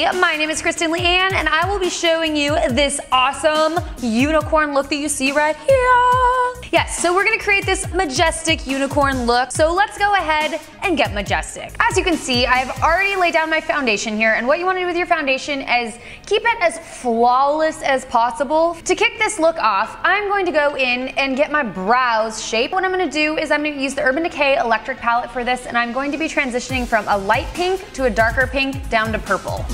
Hey, my name is Kristen Leanne, and I will be showing you this awesome unicorn look that you see right here. Yes, so we're gonna create this majestic unicorn look, so let's go ahead and get majestic. As you can see, I've already laid down my foundation here, and what you wanna do with your foundation is keep it as flawless as possible. To kick this look off, I'm going to go in and get my brows shaped. What I'm gonna do is I'm gonna use the Urban Decay Electric palette for this, and I'm going to be transitioning from a light pink to a darker pink down to purple.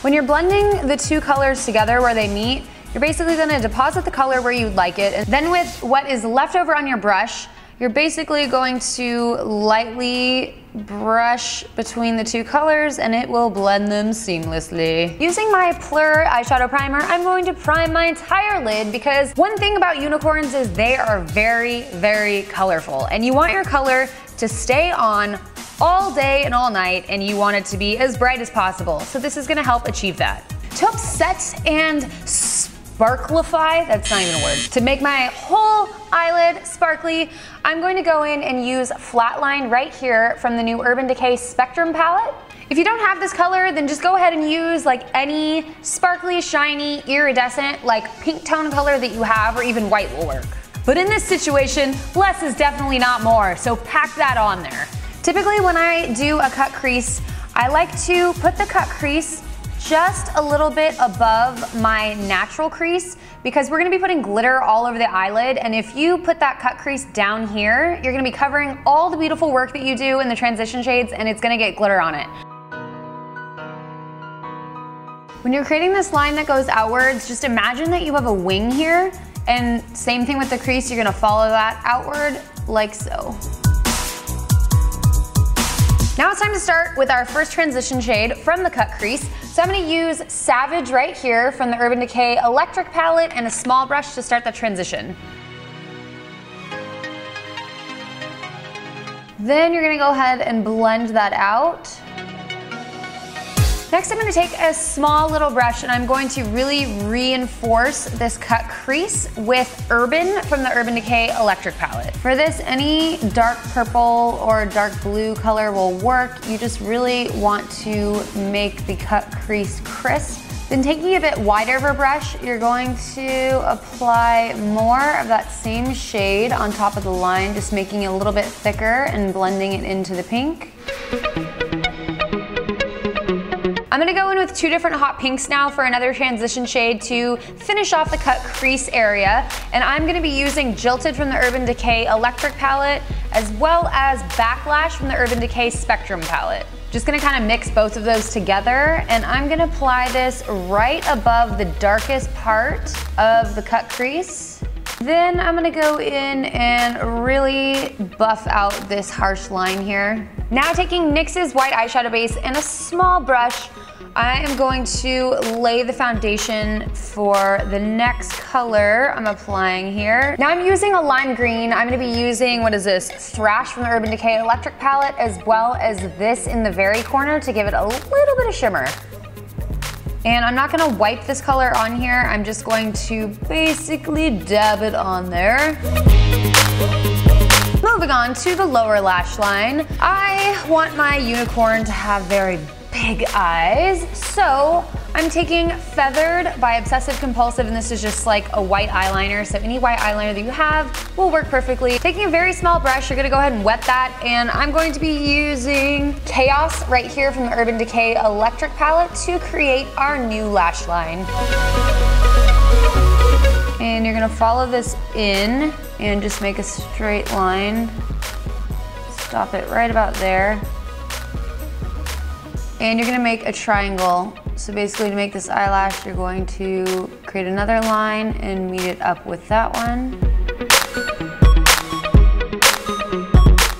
When you're blending the two colors together where they meet, you're basically gonna deposit the color where you'd like it, and then with what is left over on your brush, you're basically going to lightly brush between the two colors and it will blend them seamlessly. Using my Pleure eyeshadow primer, I'm going to prime my entire lid because one thing about unicorns is they are very, very colorful, and you want your color to stay on all day and all night, and you want it to be as bright as possible. So this is gonna help achieve that. To upset and sparklify, that's not even a word, to make my whole eyelid sparkly, I'm going to go in and use Flatline right here from the new Urban Decay Spectrum palette. If you don't have this color, then just go ahead and use like any sparkly, shiny, iridescent, like pink tone color that you have, or even white will work. But in this situation, less is definitely not more, so pack that on there. Typically when I do a cut crease, I like to put the cut crease just a little bit above my natural crease because we're gonna be putting glitter all over the eyelid, and if you put that cut crease down here, you're gonna be covering all the beautiful work that you do in the transition shades, and it's gonna get glitter on it. When you're creating this line that goes outwards, just imagine that you have a wing here, and same thing with the crease, you're gonna follow that outward like so. Now it's time to start with our first transition shade from the cut crease. So I'm gonna use Savage right here from the Urban Decay Electric palette and a small brush to start the transition. Then you're gonna go ahead and blend that out. Next, I'm gonna take a small little brush and I'm going to really reinforce this cut crease with Urban from the Urban Decay Electric palette. For this, any dark purple or dark blue color will work. You just really want to make the cut crease crisp. Then taking a bit wider of a brush, you're going to apply more of that same shade on top of the line, just making it a little bit thicker and blending it into the pink. I'm gonna go in with two different hot pinks now for another transition shade to finish off the cut crease area. And I'm gonna be using Jilted from the Urban Decay Electric palette, as well as Backlash from the Urban Decay Spectrum palette. Just gonna kind of mix both of those together, and I'm gonna apply this right above the darkest part of the cut crease. Then I'm gonna go in and really buff out this harsh line here. Now taking NYX's white eyeshadow base and a small brush, I am going to lay the foundation for the next color I'm applying here. Now I'm using a lime green. I'm gonna be using, what is this, Thrash from the Urban Decay Electric palette, as well as this in the very corner to give it a little bit of shimmer. And I'm not gonna wipe this color on here. I'm just going to basically dab it on there. Moving on to the lower lash line. I want my unicorn to have very big eyes, so I'm taking Feathered by Obsessive Compulsive, and this is just like a white eyeliner, so any white eyeliner that you have will work perfectly. Taking a very small brush, you're gonna go ahead and wet that, and I'm going to be using Chaos right here from the Urban Decay Electric palette to create our new lash line. And you're gonna follow this in and just make a straight line. Stop it right about there. And you're gonna make a triangle. So basically to make this eyelash, you're going to create another line and meet it up with that one.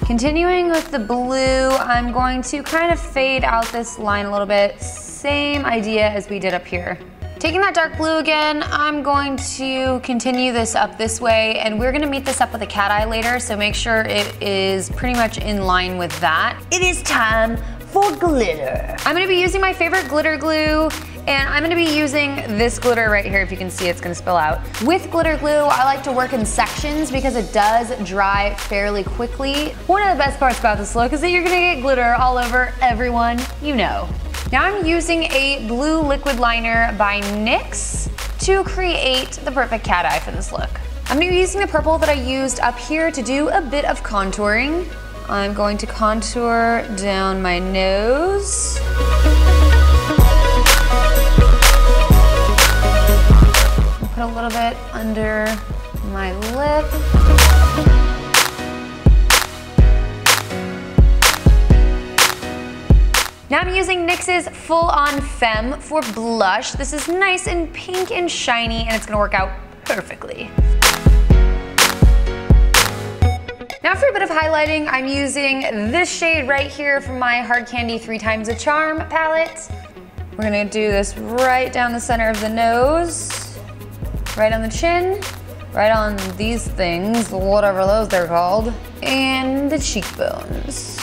Continuing with the blue, I'm going to kind of fade out this line a little bit. Same idea as we did up here. Taking that dark blue again, I'm going to continue this up this way, and we're gonna meet this up with a cat eye later, so make sure it is pretty much in line with that. It is time for glitter. I'm gonna be using my favorite glitter glue, and I'm gonna be using this glitter right here. If you can see, it's gonna spill out. With glitter glue, I like to work in sections because it does dry fairly quickly. One of the best parts about this look is that you're gonna get glitter all over everyone you know. Now I'm using a blue liquid liner by NYX to create the perfect cat eye for this look. I'm gonna be using the purple that I used up here to do a bit of contouring. I'm going to contour down my nose. Put a little bit under my lip. Now I'm using NYX's Full On Femme for blush. This is nice and pink and shiny, and it's gonna work out perfectly. Now for a bit of highlighting, I'm using this shade right here from my Hard Candy 3 Times a Charm palette. We're gonna do this right down the center of the nose, right on the chin, right on these things, whatever those they're called, and the cheekbones.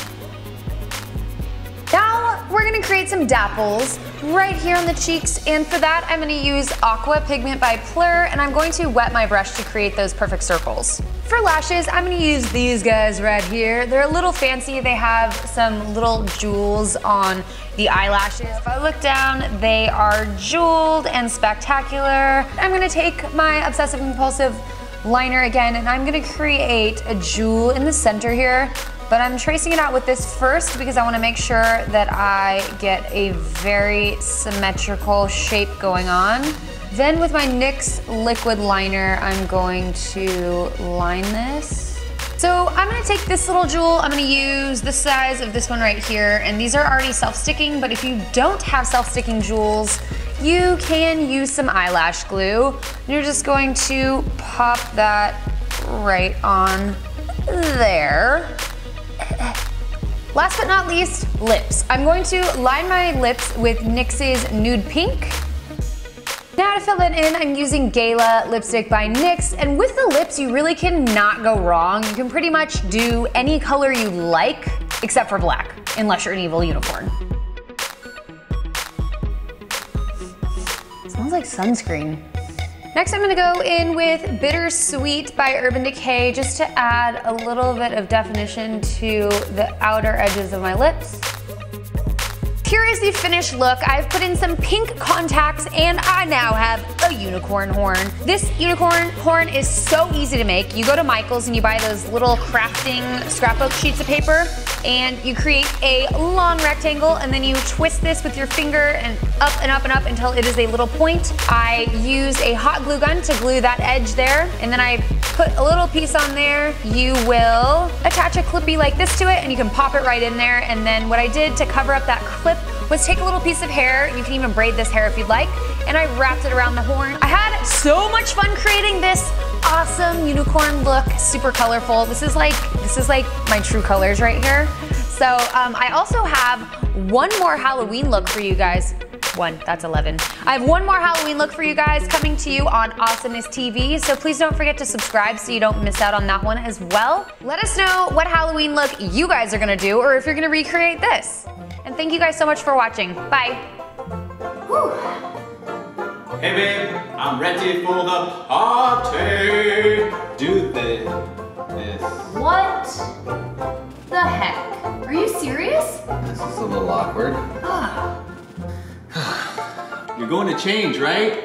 Now we're gonna create some dapples right here on the cheeks, and for that I'm gonna use Aqua Pigment by Pleure, and I'm going to wet my brush to create those perfect circles. For lashes, I'm gonna use these guys right here. They're a little fancy. They have some little jewels on the eyelashes. If I look down, they are jeweled and spectacular. I'm gonna take my Obsessive Compulsive liner again, and I'm gonna create a jewel in the center here. But I'm tracing it out with this first because I want to make sure that I get a very symmetrical shape going on. Then with my NYX liquid liner, I'm going to line this. So I'm going to take this little jewel, I'm going to use the size of this one right here, and these are already self-sticking, but if you don't have self-sticking jewels, you can use some eyelash glue. And you're just going to pop that right on there. Last but not least, lips. I'm going to line my lips with NYX's Nude Pink. Now to fill that in, I'm using Gala lipstick by NYX, and with the lips, you really cannot go wrong. You can pretty much do any color you like, except for black, unless you're an evil unicorn. Smells like sunscreen. Next, I'm gonna go in with Bittersweet by Urban Decay just to add a little bit of definition to the outer edges of my lips. Here is the finished look. I've put in some pink contacts, and I now have a unicorn horn. This unicorn horn is so easy to make. You go to Michael's and you buy those little crafting scrapbook sheets of paper, and you create a long rectangle, and then you twist this with your finger and up and up and up until it is a little point. I use a hot glue gun to glue that edge there, and then I put a little piece on there. You will attach a clippy like this to it, and you can pop it right in there. And then what I did to cover up that clip was take a little piece of hair, you can even braid this hair if you'd like, and I wrapped it around the horn. I had so much fun creating this awesome unicorn look, super colorful. This is like my true colors right here. So I also have one more Halloween look for you guys. That's 11. I have one more Halloween look for you guys coming to you on Awesomeness TV, so please don't forget to subscribe so you don't miss out on that one as well. Let us know what Halloween look you guys are gonna do, or if you're gonna recreate this. And thank you guys so much for watching. Bye. Whew. Hey babe, I'm ready for the party. Do this. What the heck? Are you serious? This is a little awkward. You're going to change, right?